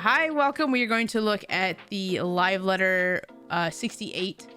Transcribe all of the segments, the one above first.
Hi, welcome. We are going to look at the live letter 68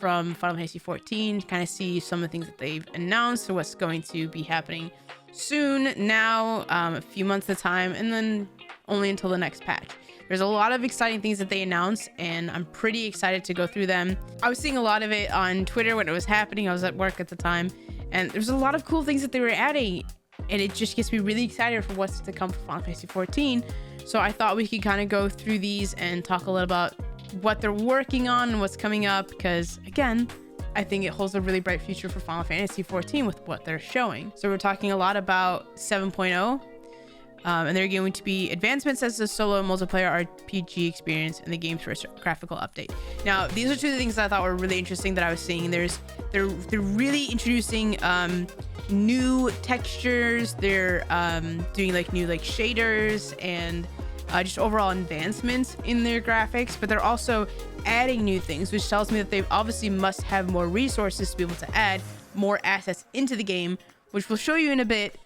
from Final Fantasy XIV, kind of see some of the things that they've announced or what's going to be happening soon now, a few months at a time, and then only until the next patch. There's a lot of exciting things that they announced, and I'm pretty excited to go through them. I was seeing a lot of it on Twitter when it was happening. I was at work at the time, and there's a lot of cool things that they were adding, and it just gets me really excited for what's to come for Final Fantasy XIV. So I thought we could kind of go through these and talk a little about what they're working on and what's coming up, because again, I think it holds a really bright future for Final Fantasy XIV with what they're showing. So we're talking a lot about 7.0, and there are going to be advancements as a solo multiplayer RPG experience and the game's first graphical update. Now, these are two things that I thought were really interesting that I was seeing. They're really introducing new textures. They're doing like new shaders and just overall advancements in their graphics, but they're also adding new things, which tells me that they obviously must have more resources to be able to add more assets into the game, which we'll show you in a bit.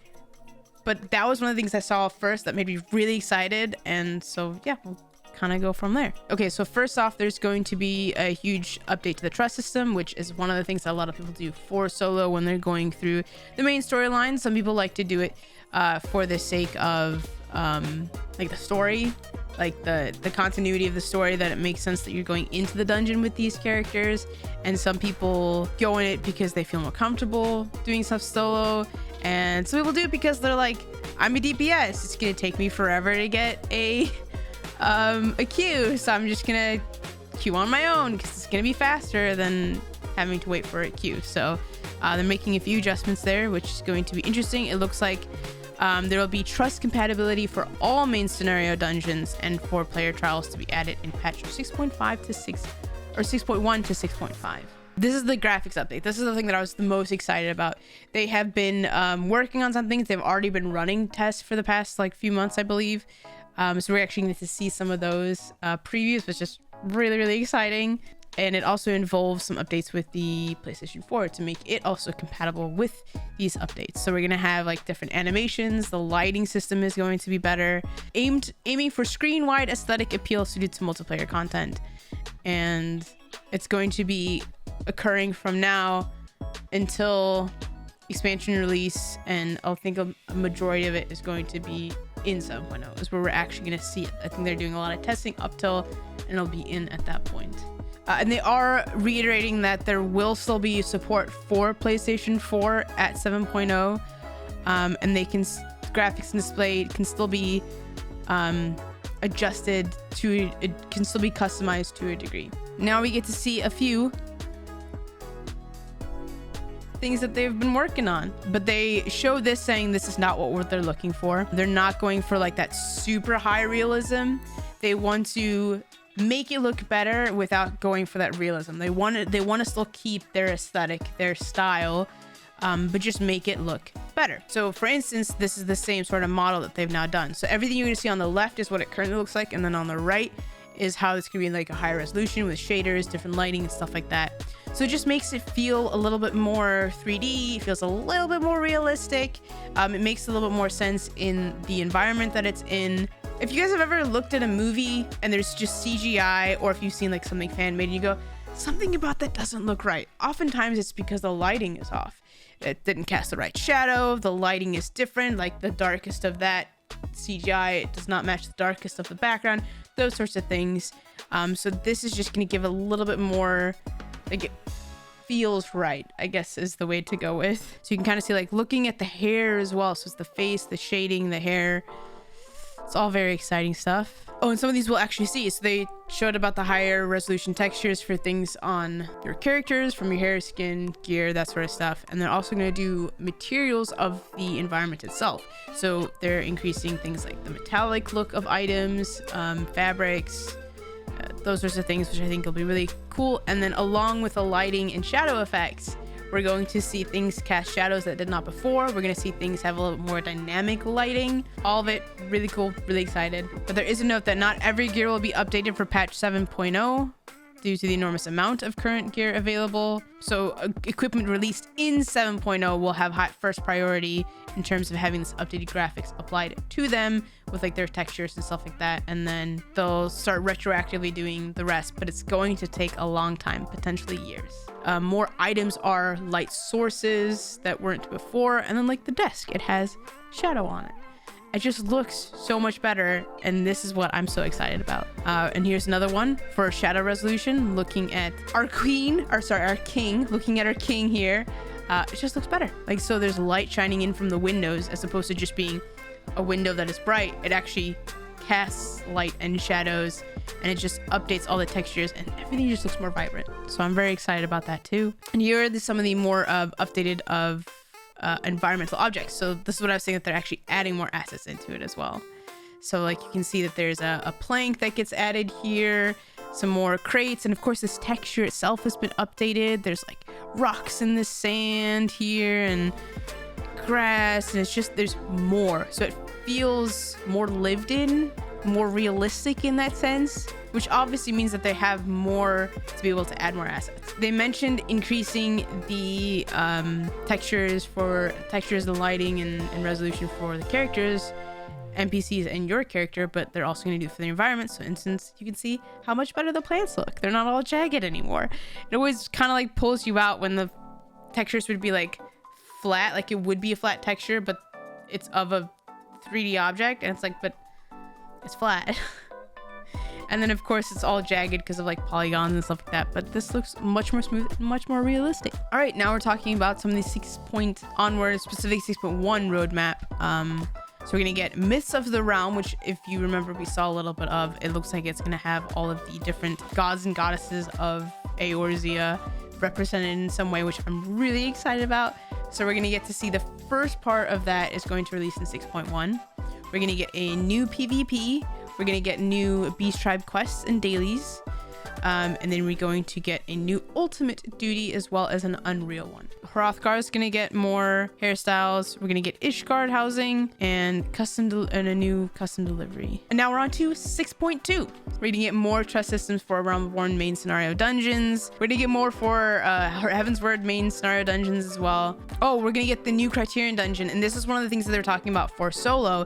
But that was one of the things I saw first that made me really excited, and so yeah, we'll kind of go from there. Okay, so first off, there's going to be a huge update to the trust system, which is one of the things that a lot of people do for solo when they're going through the main storyline. Some people like to do it for the sake of like the story, like the continuity of the story, that it makes sense that you're going into the dungeon with these characters. And some people go in it because they feel more comfortable doing stuff solo, and some people do it because they're like, I'm a DPS, it's gonna take me forever to get a queue, so I'm just gonna queue on my own because it's gonna be faster than having to wait for a queue. So they're making a few adjustments there, which is going to be interesting. It looks like there will be trust compatibility for all main scenario dungeons, and for player trials to be added in patch 6.5 to 6 or 6.1 to 6.5. This is the graphics update. This is the thing that I was the most excited about. They have been working on some things. They've already been running tests for the past few months, I believe. So we're actually going to see some of those previews, which is really, really exciting. And it also involves some updates with the PlayStation 4 to make it also compatible with these updates. So we're going to have different animations. The lighting system is going to be better, aiming for screen-wide aesthetic appeal suited to multiplayer content. And it's going to be occurring from now until expansion release, and I think a majority of it is going to be in 7.0 is where we're actually going to see it. I think they're doing a lot of testing up till, and it'll be in at that point. And they are reiterating that there will still be support for PlayStation 4 at 7.0, and they can graphics and display can still be adjusted to, it can still be customized to a degree. Now we get to see a few things that they've been working on, but they show this saying this is not what they're looking for. They're not going for that super high realism. They want to make it look better without going for that realism. They want to still keep their aesthetic, their style, but just make it look better. So for instance, this is the same sort of model that they've now done. So everything you're going to see on the left is what it currently looks like, and then on the right is how it's going to be a higher resolution with shaders, different lighting and stuff like that. So it just makes it feel a little bit more 3D. It feels a little bit more realistic. It makes a little bit more sense in the environment that it's in. If you guys have ever looked at a movie and there's just CGI, or if you've seen something fan made and you go, something about that doesn't look right, oftentimes it's because the lighting is off. It didn't cast the right shadow, the lighting is different, the darkest of that CGI, it does not match the darkest of the background, those sorts of things. So this is just going to give a little bit more, it feels right, I guess is the way to go with. So you can kind of see looking at the hair as well. So it's the face, the shading, the hair. It's all very exciting stuff. Oh, and some of these we'll actually see. So they showed about the higher resolution textures for things on your characters, from your hair, skin, gear, that sort of stuff. And they're also going to do materials of the environment itself. So they're increasing things like the metallic look of items, fabrics, those sorts of things, which I think will be really cool. And then along with the lighting and shadow effects, we're going to see things cast shadows that did not before. We're going to see things have a little bit more dynamic lighting. All of it really cool, really excited. But there is a note that not every gear will be updated for patch 7.0. due to the enormous amount of current gear available. So equipment released in 7.0 will have first priority in terms of having this updated graphics applied to them with like their textures and stuff like that. And then they'll start retroactively doing the rest, but it's going to take a long time, potentially years. More items are light sources that weren't before. And then like the desk, it has shadow on it. It just looks so much better, and this is what I'm so excited about. And here's another one for shadow resolution, looking at our king, looking at our king here. It just looks better. Like, so there's light shining in from the windows as opposed to just being a window that is bright. It actually casts light and shadows, and it just updates all the textures, and everything just looks more vibrant. So I'm very excited about that too. And here are some of the more updated of environmental objects. So this is what I was saying, that they're actually adding more assets into it as well. So like you can see that there's a plank that gets added here, some more crates, and of course this texture itself has been updated. There's like rocks in the sand here and grass, and it's just, there's more. So it feels more lived in, more realistic in that sense, which obviously means that they have more to be able to add more assets. They mentioned increasing the textures, the lighting and resolution for the characters, NPCs, and your character, but they're also going to do it for the environment. So, for instance, you can see how much better the plants look. They're not all jagged anymore. It always kind of like pulls you out when the textures would be like flat, like it would be a flat texture, but it's of a 3D object, and it's like, but it's flat. And then of course it's all jagged because of like polygons and stuff like that, but this looks much more smooth and much more realistic. All right, now we're talking about some of the 6 point onward, specific 6.1 roadmap. So we're gonna get Myths of the Realm, which if you remember we saw a little bit of. It looks like it's gonna have all of the different gods and goddesses of Eorzea represented in some way, which I'm really excited about. So we're gonna get to see the first part of that is going to release in 6.1. We're gonna get a new PvP. We're gonna get new Beast Tribe quests and dailies. And then we're going to get a new ultimate duty as well as an Unreal one. Hrothgar is gonna get more hairstyles. We're gonna get Ishgard housing and a new custom delivery. And now we're on to 6.2. We're gonna get more trust systems for Realm Reborn main scenario dungeons. We're gonna get more for Heavensward main scenario dungeons as well. Oh, we're gonna get the new Criterion Dungeon, and this is one of the things that they're talking about for solo,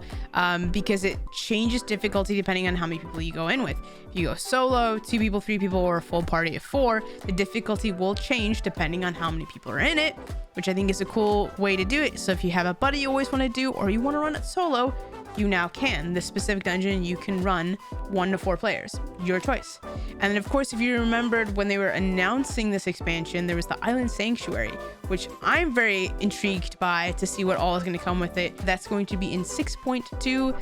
because it changes difficulty depending on how many people you go in with. If you go solo, 2 people, 3 people, or a full party of 4, the difficulty will change depending on how many people are in it, which I think is a cool way to do it. So if you have a buddy you always want to do, or you want to run it solo, you now can. This specific dungeon you can run 1 to 4 players, your choice. And then of course, if you remembered when they were announcing this expansion, there was the Island Sanctuary, which I'm very intrigued by to see what all is going to come with it. That's going to be in 6.2.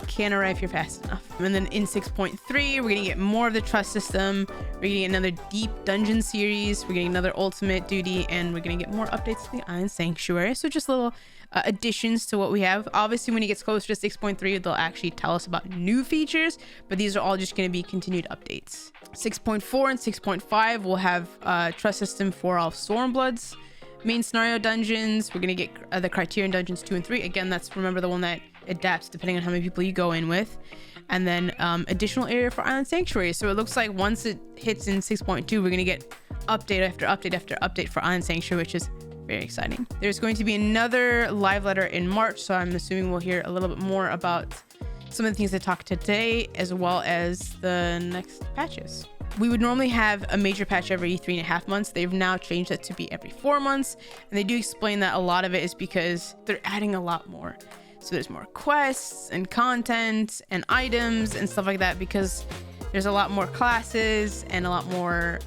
Can't arrive here fast enough. And then in 6.3, we're gonna get more of the trust system. We're gonna get another deep dungeon series. We're getting another ultimate duty, and we're gonna get more updates to the Island Sanctuary. So just little additions to what we have. Obviously, when it gets closer to 6.3, they'll actually tell us about new features, but these are all just gonna be continued updates. 6.4 and 6.5 will have trust system for all Stormbloods main scenario dungeons. We're gonna get the Criterion Dungeons 2 and 3. Again, that's, remember, the one that adapts depending on how many people you go in with. And then additional area for Island Sanctuary. So it looks like once it hits in 6.2, we're gonna get update after update after update for Island Sanctuary, which is very exciting. There's going to be another live letter in March, so I'm assuming we'll hear a little bit more about some of the things they talked today, as well as the next patches. We would normally have a major patch every 3.5 months. They've now changed that to be every 4 months. And they do explain that a lot of it is because they're adding a lot more. So there's more quests and content and items and stuff like that, because there's a lot more classes and a lot more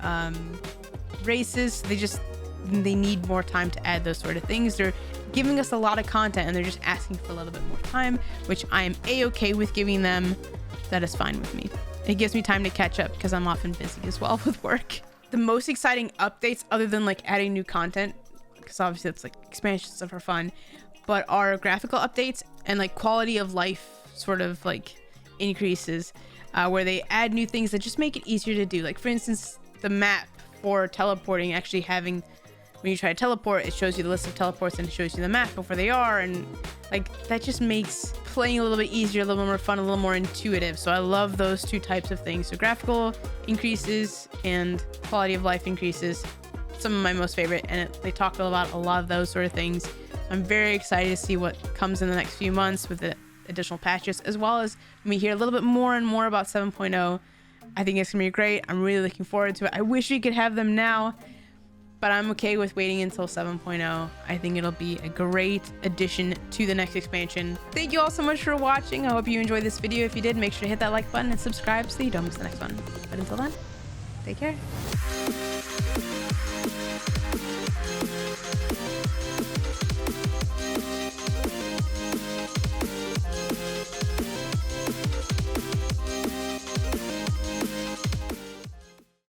races. They need more time to add those sort of things. They're giving us a lot of content, and they're just asking for a little bit more time, which I am a-okay with giving them. That is fine with me. It gives me time to catch up because I'm often busy as well with work. The most exciting updates, other than like adding new content, because obviously that's like expansion stuff for fun, but are graphical updates and like quality of life sort of like increases, where they add new things that just make it easier to do. Like for instance, the map for teleporting, actually having, when you try to teleport, it shows you the list of teleports and it shows you the map of where they are, and like that just makes playing a little bit easier, a little more fun, a little more intuitive. So I love those two types of things. So graphical increases and quality of life increases, some of my most favorite, and they talk about a lot of those sort of things. So I'm very excited to see what comes in the next few months with the additional patches, as well as when we hear a little bit more and more about 7.0. I think it's gonna be great. I'm really looking forward to it. I wish we could have them now, but I'm okay with waiting until 7.0. I think it'll be a great addition to the next expansion. Thank you all so much for watching. I hope you enjoyed this video. If you did, make sure to hit that like button and subscribe so you don't miss the next one. But until then, take care.